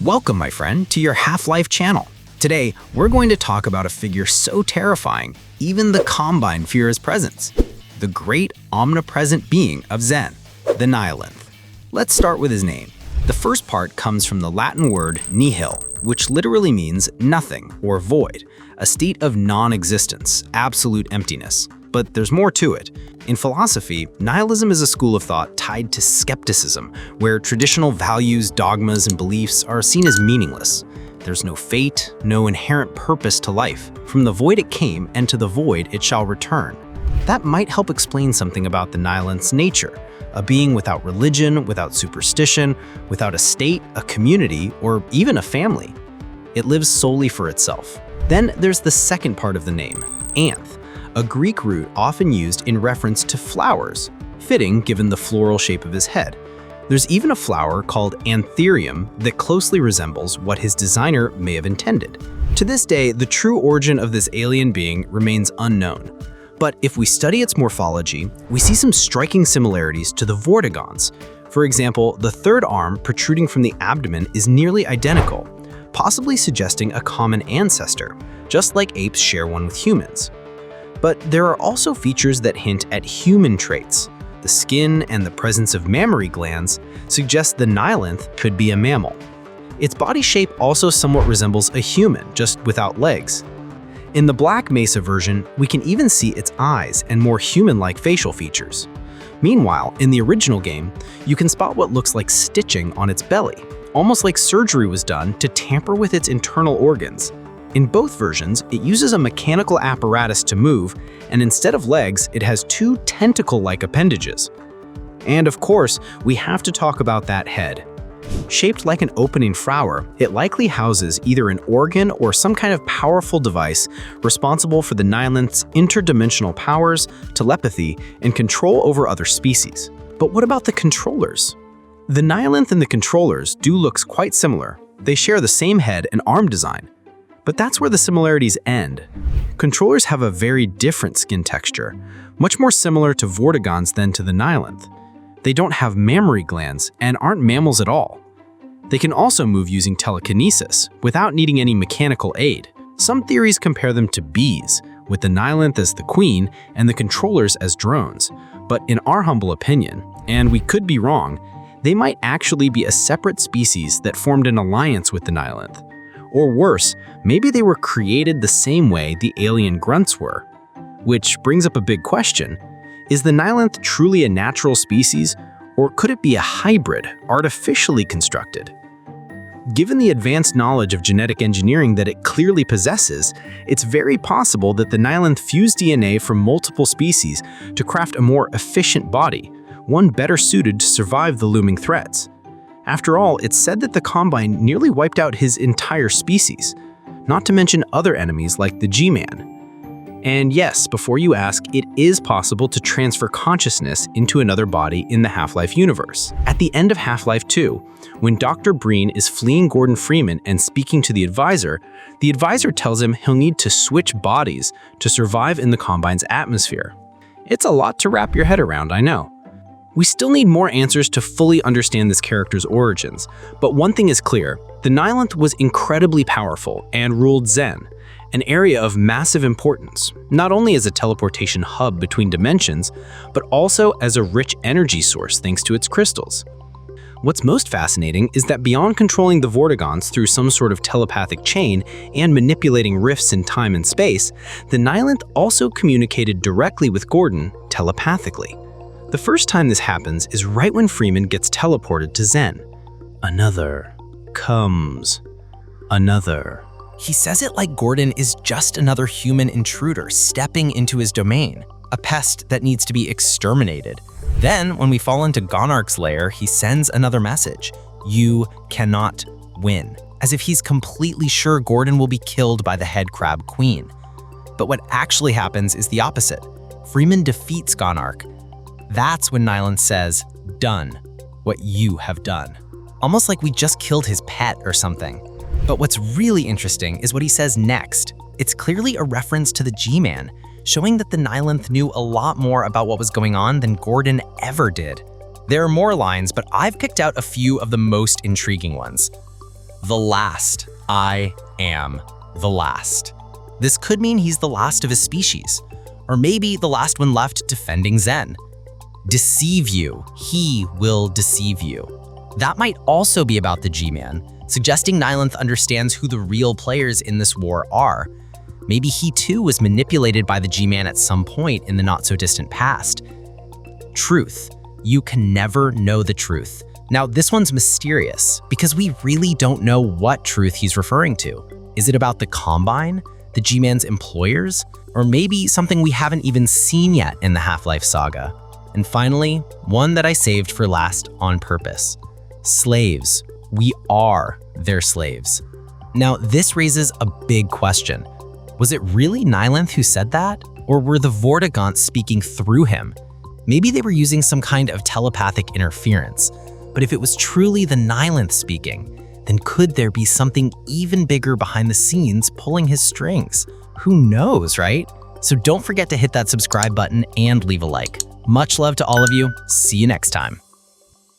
Welcome, my friend, to your Half-Life channel. Today, we're going to talk about a figure so terrifying, even the Combine fear his presence. The great omnipresent being of Zen, the Nihilanth. Let's start with his name. The first part comes from the Latin word nihil, which literally means nothing or void, a state of non-existence, absolute emptiness. But there's more to it. In philosophy, nihilism is a school of thought tied to skepticism, where traditional values, dogmas, and beliefs are seen as meaningless. There's no fate, no inherent purpose to life. From the void it came, and to the void it shall return. That might help explain something about the Nihilanth's nature, a being without religion, without superstition, without a state, a community, or even a family. It lives solely for itself. Then there's the second part of the name, anth, a Greek root often used in reference to flowers, fitting given the floral shape of his head. There's even a flower called anthurium that closely resembles what his designer may have intended. To this day, the true origin of this alien being remains unknown. But if we study its morphology, we see some striking similarities to the Vortigaunts. For example, the third arm protruding from the abdomen is nearly identical, possibly suggesting a common ancestor, just like apes share one with humans. But there are also features that hint at human traits. The skin and the presence of mammary glands suggest the Nihilanth could be a mammal. Its body shape also somewhat resembles a human, just without legs. In the Black Mesa version, we can even see its eyes and more human-like facial features. Meanwhile, in the original game, you can spot what looks like stitching on its belly, almost like surgery was done to tamper with its internal organs. In both versions, it uses a mechanical apparatus to move, and instead of legs, it has two tentacle-like appendages. And of course, we have to talk about that head. Shaped like an opening flower, it likely houses either an organ or some kind of powerful device responsible for the Nihilanth's interdimensional powers, telepathy, and control over other species. But what about the controllers? The Nihilanth and the controllers do look quite similar. They share the same head and arm design. But that's where the similarities end. Controllers have a very different skin texture, much more similar to Vortigaunts than to the Nihilanth. They don't have mammary glands and aren't mammals at all. They can also move using telekinesis, without needing any mechanical aid. Some theories compare them to bees, with the Nihilanth as the queen and the controllers as drones. But in our humble opinion, and we could be wrong, they might actually be a separate species that formed an alliance with the Nihilanth. Or worse, maybe they were created the same way the alien grunts were. Which brings up a big question. Is the Nihilanth truly a natural species, or could it be a hybrid, artificially constructed? Given the advanced knowledge of genetic engineering that it clearly possesses, it's very possible that the Nihilanth fused DNA from multiple species to craft a more efficient body, one better suited to survive the looming threats. After all, it's said that the Combine nearly wiped out his entire species, not to mention other enemies like the G-Man. And yes, before you ask, it is possible to transfer consciousness into another body in the Half-Life universe. At the end of Half-Life 2, when Dr. Breen is fleeing Gordon Freeman and speaking to the advisor tells him he'll need to switch bodies to survive in the Combine's atmosphere. It's a lot to wrap your head around, I know. We still need more answers to fully understand this character's origins, but one thing is clear, the Nihilanth was incredibly powerful and ruled Zen, an area of massive importance, not only as a teleportation hub between dimensions, but also as a rich energy source thanks to its crystals. What's most fascinating is that beyond controlling the Vortigaunts through some sort of telepathic chain and manipulating rifts in time and space, the Nihilanth also communicated directly with Gordon telepathically. The first time this happens is right when Freeman gets teleported to Zen. Another comes. Another. He says it like Gordon is just another human intruder stepping into his domain, a pest that needs to be exterminated. Then, when we fall into Gonarch's lair, he sends another message. You cannot win. As if he's completely sure Gordon will be killed by the head crab queen. But what actually happens is the opposite. Freeman defeats Gonarch. That's when Nihilanth says, "Done, what you have done." Almost like we just killed his pet or something. But what's really interesting is what he says next. It's clearly a reference to the G-Man, showing that the Nihilanth knew a lot more about what was going on than Gordon ever did. There are more lines, but I've picked out a few of the most intriguing ones. The last. I am the last. This could mean he's the last of his species, or maybe the last one left defending Zen. Deceive you. He will deceive you. That might also be about the G-Man, suggesting Nihilanth understands who the real players in this war are. Maybe he too was manipulated by the G-Man at some point in the not-so-distant past. Truth. You can never know the truth. Now, this one's mysterious because we really don't know what truth he's referring to. Is it about the Combine, the G-Man's employers, or maybe something we haven't even seen yet in the Half-Life saga? And finally, one that I saved for last on purpose. Slaves. We are their slaves. Now, this raises a big question. Was it really Nihilanth who said that? Or were the Vortigaunts speaking through him? Maybe they were using some kind of telepathic interference. But if it was truly the Nihilanth speaking, then could there be something even bigger behind the scenes pulling his strings? Who knows, right? So don't forget to hit that subscribe button and leave a like. Much love to all of you. See you next time.